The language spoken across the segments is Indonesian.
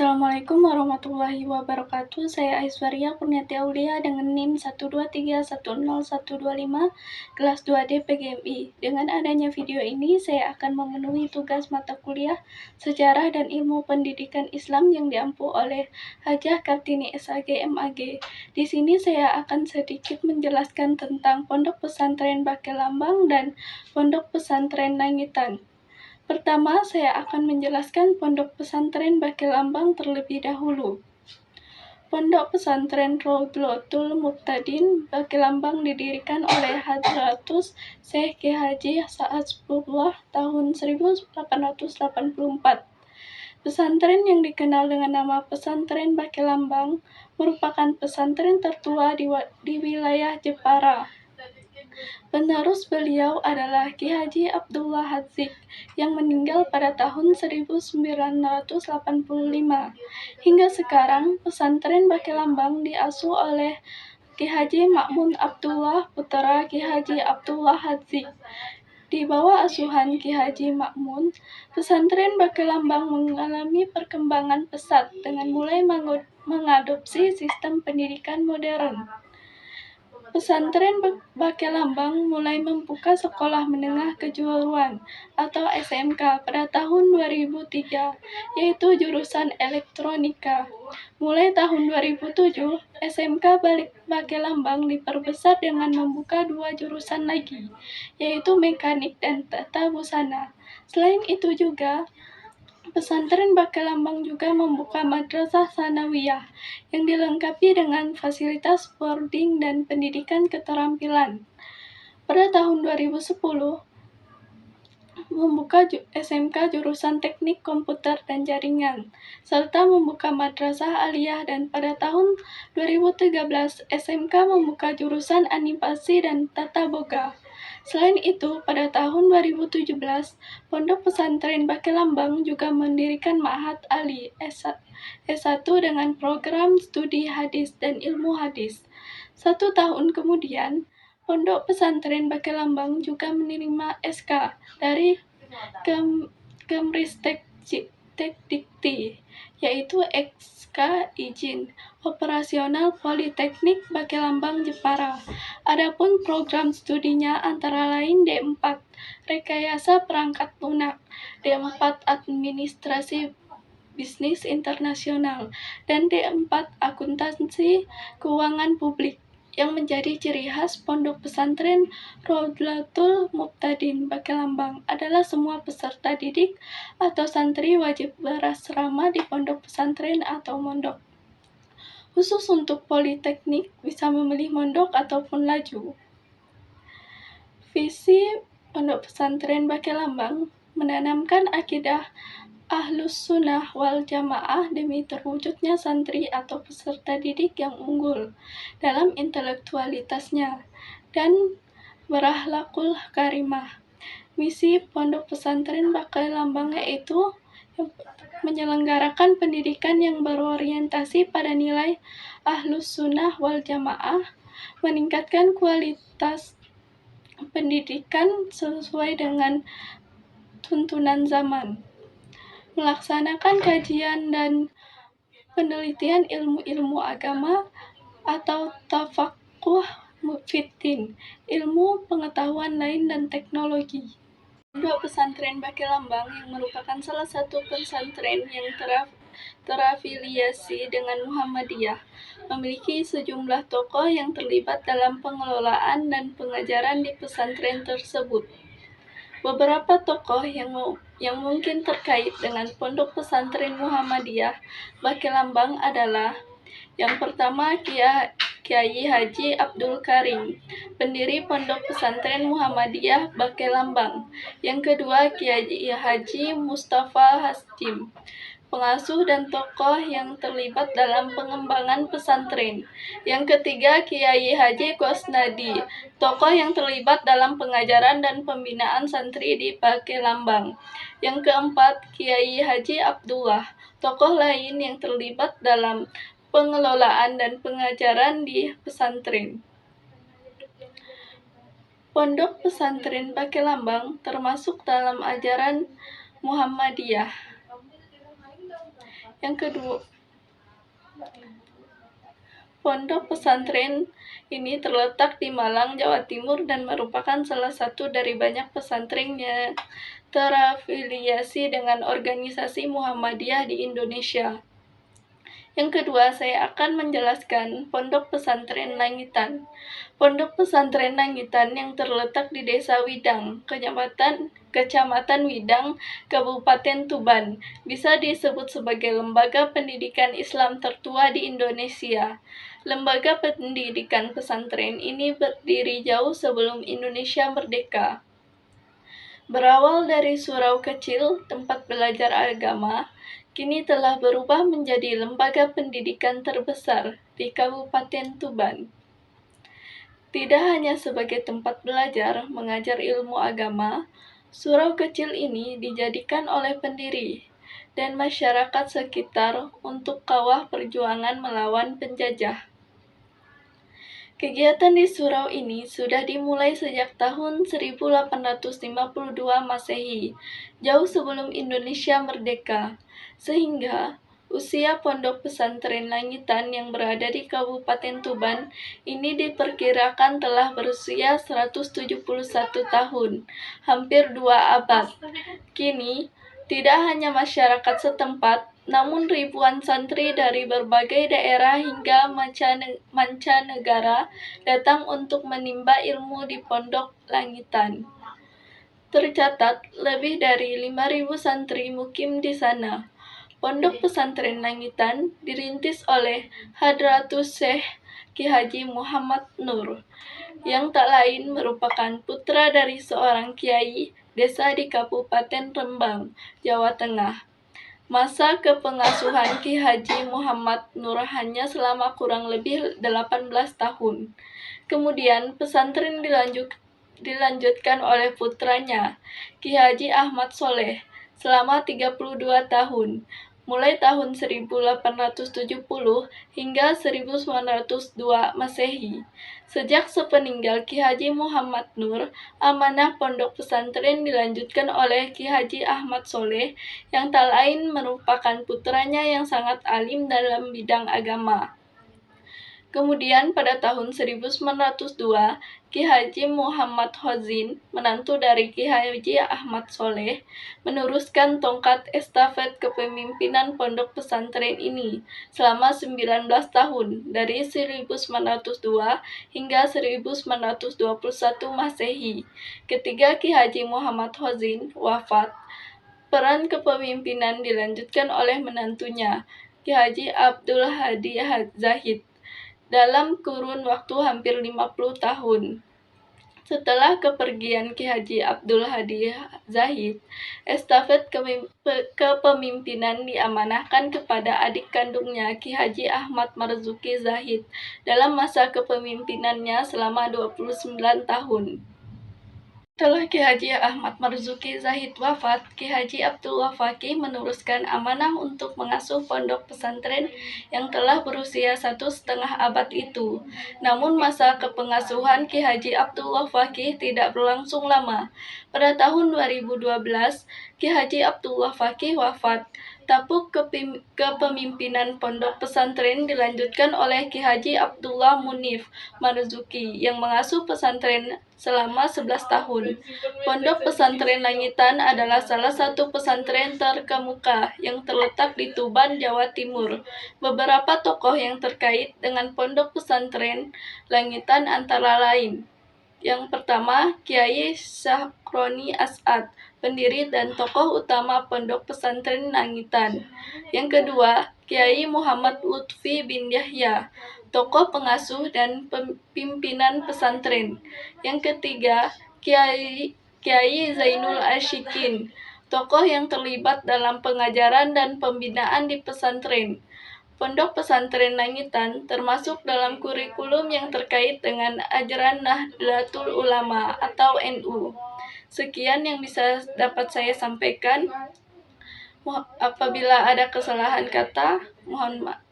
Assalamualaikum warahmatullahi wabarakatuh. Saya Aiswaria Kurniati Aulia dengan NIM 123101225 kelas 2D PGMI. Dengan adanya video ini, saya akan memenuhi tugas mata kuliah Sejarah dan Ilmu Pendidikan Islam yang diampu oleh Hajah Kartini SAG MAG. Di sini saya akan sedikit menjelaskan tentang Pondok Pesantren Bakelambang dan Pondok Pesantren Langitan. Pertama, saya akan menjelaskan Pondok Pesantren Bakelambang terlebih dahulu. Pondok Pesantren Raudlatul Muqtadin Bakelambang didirikan oleh Hadratus Syekh Ki Haji Sa'adullah tahun 1884. Pesantren yang dikenal dengan nama Pesantren Bakelambang merupakan pesantren tertua di wilayah Jepara. Penerus beliau adalah Ki Haji Abdullah Hadzik yang meninggal pada tahun 1985. Hingga sekarang, pesantren Bakelambang diasuh oleh Ki Haji Ma'mun Abdullah, putra Ki Haji Abdullah Hadzik. Di bawah asuhan Ki Haji Ma'mun, pesantren Bakelambang mengalami perkembangan pesat dengan mulai mengadopsi sistem pendidikan modern. Pesantren Bakelambang mulai membuka sekolah menengah kejuruan atau SMK pada tahun 2003, yaitu jurusan elektronika. Mulai tahun 2007, SMK Bakelambang diperbesar dengan membuka 2 jurusan lagi, yaitu mekanik dan tata busana. Selain itu juga, Pesantren Bakelambang juga membuka madrasah sanawiyah yang dilengkapi dengan fasilitas boarding dan pendidikan keterampilan. Pada tahun 2010, membuka SMK jurusan Teknik Komputer dan Jaringan, serta membuka madrasah aliyah, dan pada tahun 2013 SMK membuka jurusan Animasi dan Tata Boga. Selain itu, pada tahun 2017, Pondok Pesantren Bakelambang juga mendirikan Ma'had Ali S1 dengan program studi hadis dan ilmu hadis. 1 tahun kemudian, Pondok Pesantren Bakelambang juga menerima SK dari Kemristek Dikti, yaitu SK Izin Operasional Politeknik Bakelambang Jepara. Adapun program studinya antara lain D4 Rekayasa Perangkat Lunak, D4 Administrasi Bisnis Internasional, dan D4 Akuntansi Keuangan Publik. Yang menjadi ciri khas Pondok Pesantren Raudlatul Muqtadin Bakelambang adalah semua peserta didik atau santri wajib berasrama di pondok pesantren atau mondok. Khusus untuk politeknik, bisa memilih mondok ataupun laju. Visi Pondok Pesantren Bakelambang menanamkan akidah Ahlus Sunnah wal Jamaah demi terwujudnya santri atau peserta didik yang unggul dalam intelektualitasnya dan berakhlakul karimah. Misi Pondok Pesantren Bakelambang yaitu menyelenggarakan pendidikan yang berorientasi pada nilai Ahlus Sunnah wal Jamaah, meningkatkan kualitas pendidikan sesuai dengan tuntunan zaman, melaksanakan kajian dan penelitian ilmu-ilmu agama atau tafakuh fiddin, ilmu pengetahuan lain dan teknologi. Pondok Pesantren Bakelambang yang merupakan salah satu pesantren yang terafiliasi dengan Muhammadiyah, memiliki sejumlah tokoh yang terlibat dalam pengelolaan dan pengajaran di pesantren tersebut. Beberapa tokoh yang mungkin terkait dengan Pondok Pesantren Muhammadiyah Bakelambang adalah: yang pertama, Kiai Haji Abdul Karim, pendiri Pondok Pesantren Muhammadiyah Bakelambang. Yang kedua, Kiai Haji Mustafa Hasjim, pengasuh dan tokoh yang terlibat dalam pengembangan pesantren. Yang ketiga, Kiai Haji Gosnadi, tokoh yang terlibat dalam pengajaran dan pembinaan santri di Bakelambang. Yang keempat, Kiai Haji Abdullah, tokoh lain yang terlibat dalam pengelolaan dan pengajaran di pesantren. Pondok Pesantren Bakelambang termasuk dalam ajaran Muhammadiyah. Yang kedua, pondok pesantren ini terletak di Malang, Jawa Timur dan merupakan salah satu dari banyak pesantren yang terafiliasi dengan organisasi Muhammadiyah di Indonesia. Yang kedua, saya akan menjelaskan Pondok Pesantren Langitan. Pondok Pesantren Langitan yang terletak di Desa Widang, Kecamatan Widang, Kabupaten Tuban, bisa disebut sebagai lembaga pendidikan Islam tertua di Indonesia. Lembaga pendidikan pesantren ini berdiri jauh sebelum Indonesia merdeka. Berawal dari surau kecil tempat belajar agama, kini telah berubah menjadi lembaga pendidikan terbesar di Kabupaten Tuban. Tidak hanya sebagai tempat belajar mengajar ilmu agama, surau kecil ini dijadikan oleh pendiri dan masyarakat sekitar untuk kawah perjuangan melawan penjajah. Kegiatan di surau ini sudah dimulai sejak tahun 1852 Masehi, jauh sebelum Indonesia merdeka, sehingga usia Pondok Pesantren Langitan yang berada di Kabupaten Tuban ini diperkirakan telah berusia 171 tahun, hampir 2 abad. Kini, tidak hanya masyarakat setempat, namun ribuan santri dari berbagai daerah hingga mancanegara datang untuk menimba ilmu di Pondok Langitan. Tercatat lebih dari 5.000 santri mukim di sana. Pondok Pesantren Langitan dirintis oleh Hadratus Syekh Ki Haji Muhammad Nur, yang tak lain merupakan putra dari seorang kiai desa di Kabupaten Rembang, Jawa Tengah. Masa kepengasuhan Ki Haji Muhammad Nur hanya selama kurang lebih 18 tahun. Kemudian pesantren dilanjutkan oleh putranya, Ki Haji Ahmad Soleh, selama 32 tahun, mulai tahun 1870 hingga 1902 Masehi. Sejak sepeninggal Ki Haji Muhammad Nur, amanah pondok pesantren dilanjutkan oleh Ki Haji Ahmad Soleh, yang tak lain merupakan putranya yang sangat alim dalam bidang agama. Kemudian pada tahun 1902, Ki Haji Muhammad Hozin, menantu dari Ki Haji Ahmad Soleh, meneruskan tongkat estafet kepemimpinan pondok pesantren ini selama 19 tahun, dari 1902 hingga 1921 Masehi. Ketika Ki Haji Muhammad Hozin wafat, peran kepemimpinan dilanjutkan oleh menantunya, Ki Haji Abdul Hadi Zahid, dalam kurun waktu hampir 50 tahun. Setelah kepergian Ki Haji Abdul Hadi Zahid, estafet kepemimpinan diamanahkan kepada adik kandungnya Ki Haji Ahmad Marzuki Zahid dalam masa kepemimpinannya selama 29 tahun. Setelah Ki Haji Ahmad Marzuki Zahid wafat, Ki Haji Abdullah Fakih meneruskan amanah untuk mengasuh pondok pesantren yang telah berusia 1,5 abad itu. Namun masa kepengasuhan Ki Haji Abdullah Fakih tidak berlangsung lama. Pada tahun 2012, Ki Haji Abdullah Fakih wafat. Tampuk kepemimpinan pondok pesantren dilanjutkan oleh Ki Haji Abdullah Munif Marzuki yang mengasuh pesantren selama 11 tahun. Pondok Pesantren Langitan adalah salah satu pesantren terkemuka yang terletak di Tuban, Jawa Timur. Beberapa tokoh yang terkait dengan Pondok Pesantren Langitan antara lain: yang pertama, Kiai Syahroni As'ad, pendiri dan tokoh utama Pondok Pesantren Langitan. Yang kedua, Kiai Muhammad Lutfi bin Yahya, tokoh pengasuh dan pimpinan pesantren. Yang ketiga, Kiai Zainul Ashikin, tokoh yang terlibat dalam pengajaran dan pembinaan di pesantren. Pondok Pesantren Langitan termasuk dalam kurikulum yang terkait dengan ajaran Nahdlatul Ulama atau NU. Sekian yang bisa dapat saya sampaikan. Apabila ada kesalahan kata,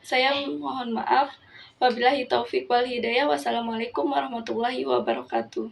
saya mohon maaf. Wabillahi taufik wal hidayah. Wassalamualaikum warahmatullahi wabarakatuh.